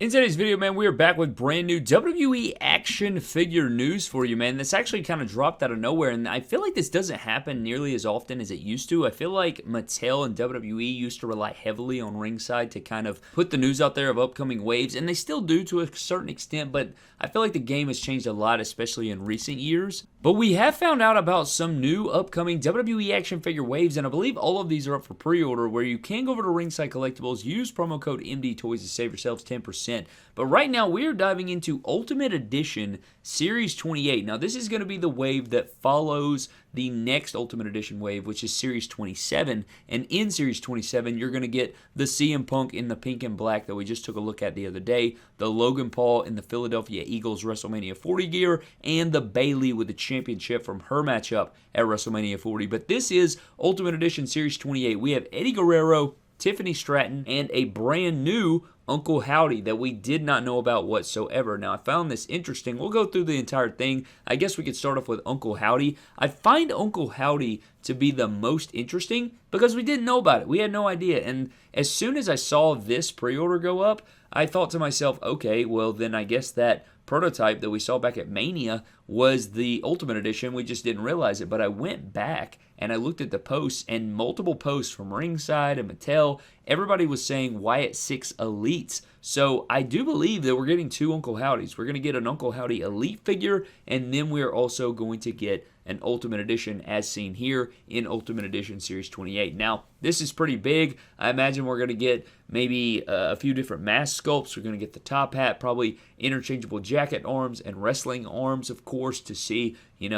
In today's video, man, we are back with brand new WWE action figure news for you, man. This actually kind of dropped out of nowhere, and I feel like this doesn't happen nearly as often as it used to. I feel like Mattel and WWE used to rely heavily on Ringside to kind of put the news out there of upcoming waves, and they still do to a certain extent, but I feel like the game has changed a lot, especially in recent years. But we have found out about some new upcoming WWE action figure waves, and I believe all of these are up for pre-order, where you can go over to Ringside Collectibles, use promo code MDTOYS to save yourselves 10%. But right now, we are diving into Ultimate Edition Series 28. Now, this is going to be the wave that follows the next Ultimate Edition wave, which is Series 27. And in Series 27, you're going to get the CM Punk in the pink and black that we just took a look at the other day, the Logan Paul in the Philadelphia Eagles WrestleMania 40 gear, and the Bayley with the championship from her matchup at WrestleMania 40. But this is Ultimate Edition Series 28. We have Eddie Guerrero, Tiffany Stratton, and a brand new Uncle Howdy that we did not know about whatsoever. Now, I found this interesting. We'll go through the entire thing. I guess we could start off with Uncle Howdy. I find Uncle Howdy to be the most interesting because we didn't know about it. We had no idea. And as soon as I saw this pre-order go up, I thought to myself, okay, well, then I guess that prototype that we saw back at Mania was the Ultimate Edition. We just didn't realize it. But I went back and I looked at the posts, and multiple posts from Ringside and Mattel, everybody was saying Wyatt 6 Elites. So I do believe that we're getting two Uncle Howdys. We're going to get an Uncle Howdy Elite figure, and then we're also going to get an Ultimate Edition as seen here in Ultimate Edition Series 28. Now, this is pretty big. I imagine we're going to get maybe a few different mask sculpts. We're going to get the top hat, probably interchangeable jacket arms and wrestling arms, of course, to see,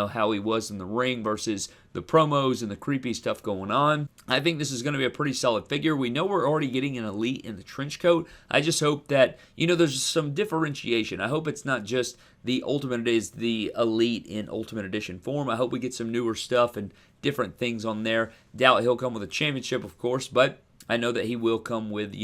how he was in the ring versus the promos and the creepy stuff going on. I think this is going to be a pretty solid figure. We know we're already getting an Elite in the trench coat. I just hope that, there's some differentiation. I hope it's not just the Ultimate is the Elite in Ultimate Edition form. I hope we get some newer stuff and different things on there. Doubt he'll come with a championship, of course, but I know that he will come with,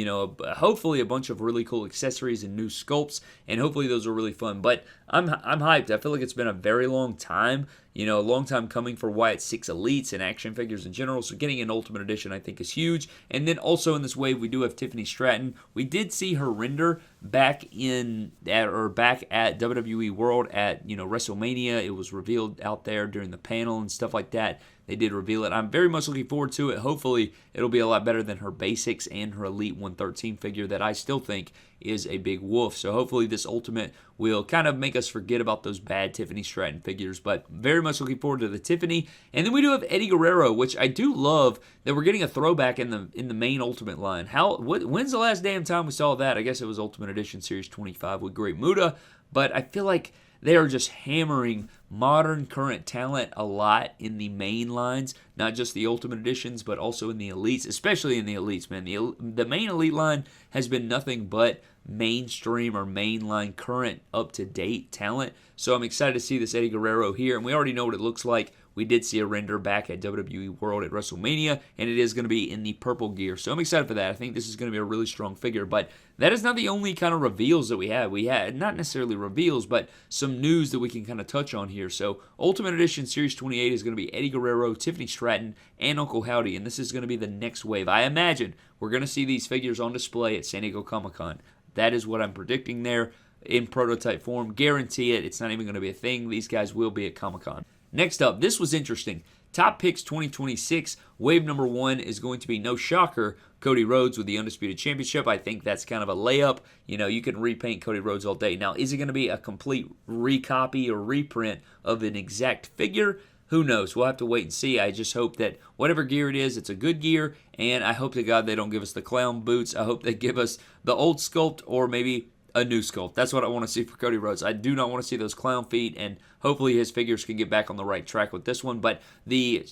hopefully a bunch of really cool accessories and new sculpts, and hopefully those are really fun. But I'm hyped. I feel like it's been a very long time, a long time coming for Wyatt 6 Elites and action figures in general. So getting an Ultimate Edition, I think, is huge. And then also in this wave, we do have Tiffany Stratton. We did see her render back at WWE World at WrestleMania. It was revealed out there during the panel and stuff like that. They did reveal it. I'm very much looking forward to it. Hopefully, it'll be a lot better than her basics and her Elite 113 figure that I still think is a big wolf. So hopefully this Ultimate will kind of make us forget about those bad Tiffany Stratton figures. But very much looking forward to the Tiffany. And then we do have Eddie Guerrero, which I do love that we're getting a throwback in the main Ultimate line. When's the last damn time we saw that? I guess it was Ultimate Edition Series 25 with Great Muta. But I feel like they are just hammering modern current talent a lot in the main lines, not just the Ultimate Editions, but also in the Elites, especially in the Elites, man. The main Elite line has been nothing but mainstream or mainline current up-to-date talent. So I'm excited to see this Eddie Guerrero here, and we already know what it looks like. We did see a render back at WWE World at WrestleMania, and it is going to be in the purple gear. So I'm excited for that. I think this is going to be a really strong figure, but that is not the only kind of reveals that we had. We had, not necessarily reveals, but some news that we can kind of touch on here. So Ultimate Edition Series 28 is going to be Eddie Guerrero, Tiffany Stratton, and Uncle Howdy, and this is going to be the next wave. I imagine we're going to see these figures on display at San Diego Comic-Con. That is what I'm predicting there in prototype form. Guarantee it. It's not even going to be a thing. These guys will be at Comic-Con. Next up, this was interesting. Top Picks 2026, wave number 1 is going to be, no shocker, Cody Rhodes with the Undisputed Championship. I think that's kind of a layup. You can repaint Cody Rhodes all day. Now, is it going to be a complete recopy or reprint of an exact figure? Who knows? We'll have to wait and see. I just hope that whatever gear it is, it's a good gear, and I hope to God they don't give us the clown boots. I hope they give us the old sculpt or maybe a new sculpt. That's what I want to see for Cody Rhodes. I do not want to see those clown feet, and hopefully his figures can get back on the right track with this one. But the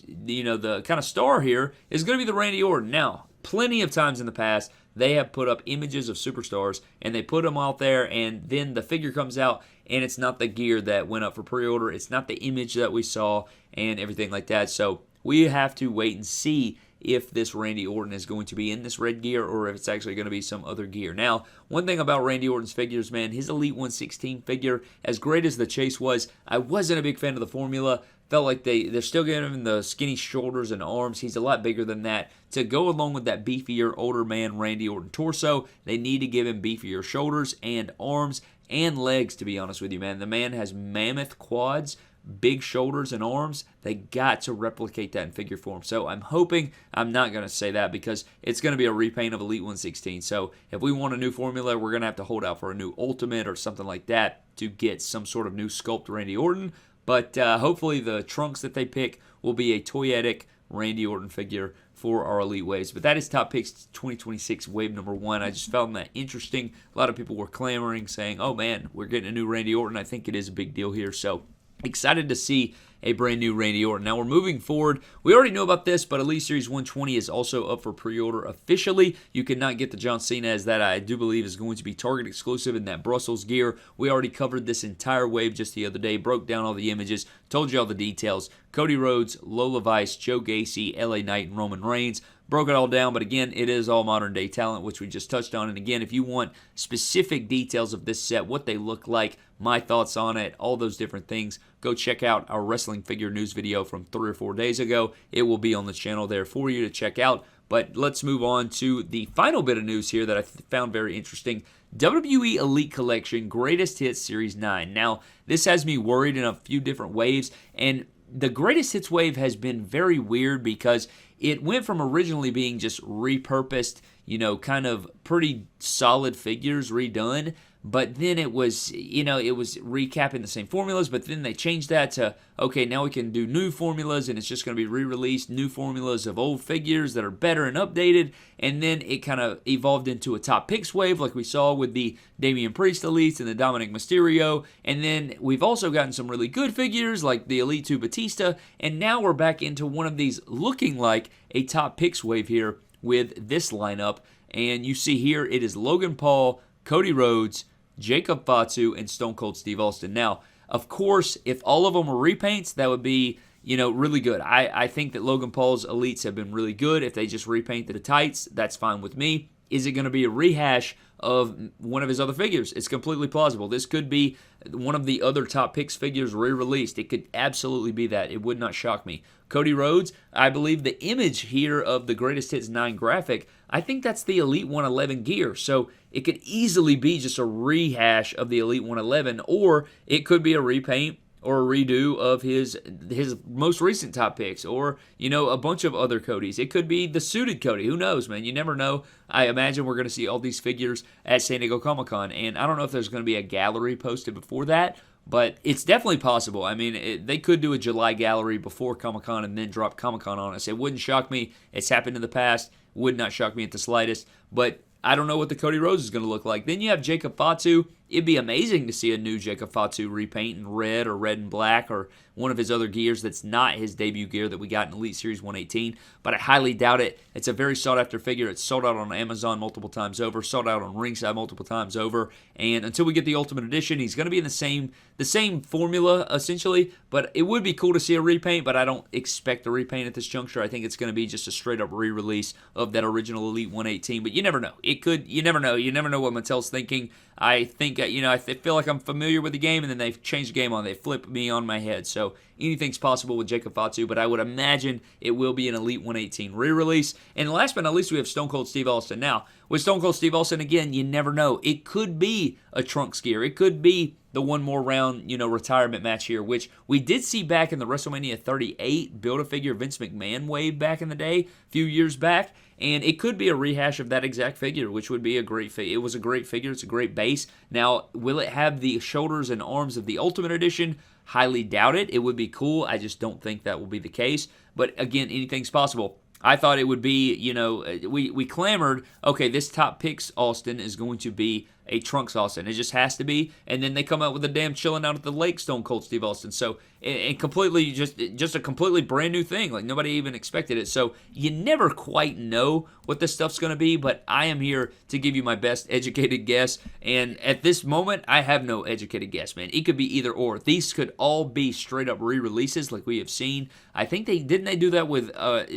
kind of star here is going to be the Randy Orton. Now, plenty of times in the past, they have put up images of superstars, and they put them out there, and then the figure comes out, and it's not the gear that went up for pre-order. It's not the image that we saw and everything like that. So we have to wait and see if this Randy Orton is going to be in this red gear or if it's actually going to be some other gear. Now, one thing about Randy Orton's figures, man, his Elite 116 figure, as great as the chase was, I wasn't a big fan of the formula. Felt like they're still giving him the skinny shoulders and arms. He's a lot bigger than that. To go along with that beefier, older man Randy Orton torso, they need to give him beefier shoulders and arms and legs, to be honest with you, man. The man has mammoth quads, big shoulders and arms. They got to replicate that in figure form. So I'm hoping, I'm not going to say that because it's going to be a repaint of Elite 116. So if we want a new formula, we're going to have to hold out for a new Ultimate or something like that to get some sort of new sculpt Randy Orton. But hopefully the trunks that they pick will be a toyetic Randy Orton figure for our Elite Waves. But that is Top Picks 2026 Wave number 1. I just found that interesting. A lot of people were clamoring, saying, oh man, we're getting a new Randy Orton. I think it is a big deal here. So excited to see a brand new Randy Orton. Now we're moving forward. We already know about this, but Elite Series 120 is also up for pre-order officially. You cannot get the John Cena, as that I do believe is going to be Target exclusive in that Brussels gear. We already covered this entire wave just the other day, broke down all the images, told you all the details. Cody Rhodes, Lola Vice, Joe Gacy, LA Knight, and Roman Reigns. Broke it all down, but again, it is all modern day talent, which we just touched on. And again, if you want specific details of this set, what they look like, my thoughts on it, all those different things, go check out our wrestling figure news video from 3 or 4 days ago. It will be on the channel there for you to check out. But let's move on to the final bit of news here that I found very interesting. WWE Elite Collection Greatest Hits Series 9. Now, this has me worried in a few different ways, and the Greatest Hits wave has been very weird because it went from originally being just repurposed, kind of pretty solid figures redone, but then it was, it was recapping the same formulas, but then they changed that to, okay, now we can do new formulas, and it's just going to be re-released, new formulas of old figures that are better and updated, and then it kind of evolved into a Top Picks wave, like we saw with the Damian Priest Elites and the Dominic Mysterio, and then we've also gotten some really good figures, like the Elite 2 Batista, and now we're back into one of these looking like a Top Picks wave here with this lineup, and you see here, it is Logan Paul, Cody Rhodes, Jacob Fatu, and Stone Cold Steve Austin. Now, of course, if all of them were repaints, that would be, really good. I think that Logan Paul's Elites have been really good. If they just repainted the tights, that's fine with me. Is it going to be a rehash of one of his other figures? It's completely plausible. This could be one of the other Top Picks figures re-released. It could absolutely be that. It would not shock me. Cody Rhodes, I believe the image here of the Greatest Hits 9 graphic, I think that's the Elite 111 gear. So it could easily be just a rehash of the Elite 111, or it could be a repaint or a redo of his most recent Top Picks, or, a bunch of other Codys. It could be the suited Cody. Who knows, man? You never know. I imagine we're going to see all these figures at San Diego Comic-Con, and I don't know if there's going to be a gallery posted before that, but it's definitely possible. I mean, they could do a July gallery before Comic-Con and then drop Comic-Con on us. It wouldn't shock me. It's happened in the past. Would not shock me at the slightest, but I don't know what the Cody Rhodes is going to look like. Then you have Jacob Fatu. It'd be amazing to see a new Jacob Fatu repaint in red or red and black, or one of his other gears that's not his debut gear that we got in Elite Series 118, but I highly doubt it. It's a very sought-after figure. It's sold out on Amazon multiple times over, sold out on Ringside multiple times over, and until we get the Ultimate Edition, he's going to be in the same formula, essentially, but it would be cool to see a repaint, but I don't expect a repaint at this juncture. I think it's going to be just a straight-up re-release of that original Elite 118, but you never know. You never know. You never know what Mattel's thinking. I think, I feel like I'm familiar with the game, and then they've changed the game on. They flip me on my head. So anything's possible with Jacob Fatu, but I would imagine it will be an Elite 118 re-release. And last but not least, we have Stone Cold Steve Austin. Now, with Stone Cold Steve Austin, again, you never know. It could be a trunks gear. It could be the one more round, retirement match here, which we did see back in the WrestleMania 38 Build-A-Figure Vince McMahon wave back in the day, a few years back. And it could be a rehash of that exact figure, which would be a great figure. It was a great figure. It's a great base. Now, will it have the shoulders and arms of the Ultimate Edition? Highly doubt it. It would be cool. I just don't think that will be the case. But again, anything's possible. I thought it would be, we clamored, okay, this Top Picks Austin is going to be a Trunks Austin. It just has to be. And then they come out with a damn chilling out at the lake Stone Cold Steve Austin. So, and completely just a completely brand new thing. Like, nobody even expected it. So you never quite know what this stuff's going to be, but I am here to give you my best educated guess. And at this moment, I have no educated guess, man. It could be either or. These could all be straight up re-releases like we have seen. I think didn't they do that with,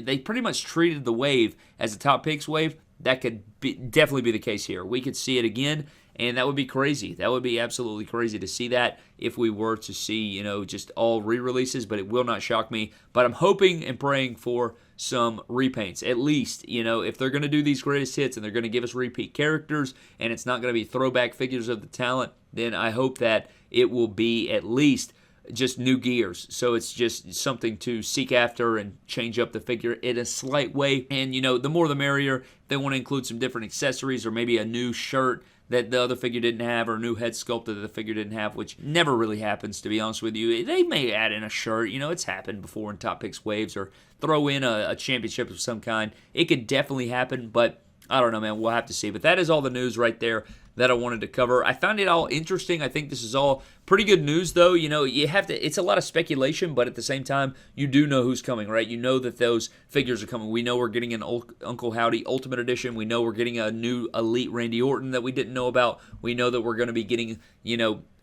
they pretty much treated the wave as a top picks wave. That could definitely be the case here. We could see it again, and that would be crazy. That would be absolutely crazy to see that if we were to see, just all re-releases, but it will not shock me. But I'm hoping and praying for some repaints, at least. If they're going to do these greatest hits and they're going to give us repeat characters and it's not going to be throwback figures of the talent, then I hope that it will be at least just new gears. So it's just something to seek after and change up the figure in a slight way. And, the more the merrier. If they want to include some different accessories or maybe a new shirt that the other figure didn't have, or a new head sculpt that the figure didn't have, which never really happens, to be honest with you. They may add in a shirt. It's happened before in Top Picks Waves, or throw in a championship of some kind. It could definitely happen, but I don't know, man. We'll have to see. But that is all the news right there that I wanted to cover. I found it all interesting. I think this is all pretty good news, though. You have to, it's a lot of speculation, but at the same time, you do know who's coming, right? You know that those figures are coming. We know we're getting an Uncle Howdy Ultimate Edition. We know we're getting a new Elite Randy Orton that we didn't know about. We know that we're going to be getting,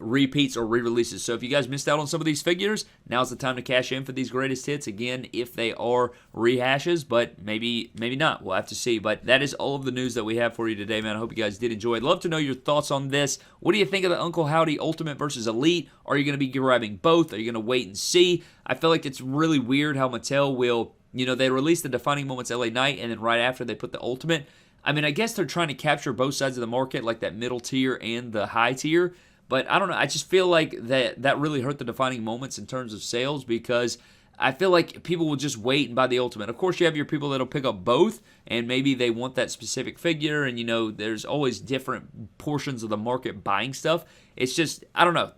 repeats or re-releases. So if you guys missed out on some of these figures, now's the time to cash in for these greatest hits. Again, if they are rehashes, but maybe not. We'll have to see. But that is all of the news that we have for you today, man. I hope you guys did enjoy. I'd love to know your thoughts on this. What do you think of the Uncle Howdy Ultimate versus Elite? Are you going to be grabbing both? Are you going to wait and see? I feel like it's really weird how Mattel will, they release the Defining Moments LA Knight, and then right after they put the Ultimate. I mean, I guess they're trying to capture both sides of the market, like that middle tier and the high tier. But I don't know. I just feel like that really hurt the Defining Moments in terms of sales, because I feel like people will just wait and buy the Ultimate. Of course, you have your people that'll pick up both, and maybe they want that specific figure, and, there's always different portions of the market buying stuff. It's just, I don't know.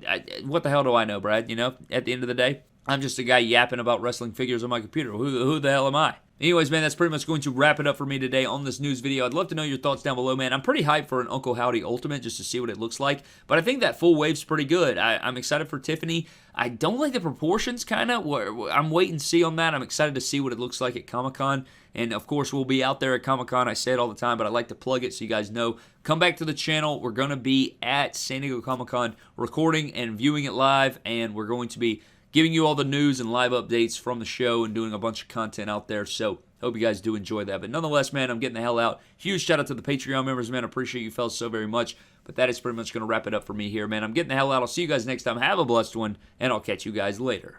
What the hell do I know, Brad? At the end of the day, I'm just a guy yapping about wrestling figures on my computer. Who the hell am I? Anyways, man, that's pretty much going to wrap it up for me today on this news video. I'd love to know your thoughts down below, man. I'm pretty hyped for an Uncle Howdy Ultimate just to see what it looks like, but I think that full wave's pretty good. I'm excited for Tiffany. I don't like the proportions, kind of. I'm waiting to see on that. I'm excited to see what it looks like at Comic-Con, and of course, we'll be out there at Comic-Con. I say it all the time, but I like to plug it so you guys know. Come back to the channel. We're going to be at San Diego Comic-Con recording and viewing it live, and we're going to be giving you all the news and live updates from the show and doing a bunch of content out there, so hope you guys do enjoy that. But nonetheless, man, I'm getting the hell out. Huge shout out to the Patreon members, man. I appreciate you fellas so very much. But that is pretty much going to wrap it up for me here, man. I'm getting the hell out. I'll see you guys next time. Have a blessed one, and I'll catch you guys later.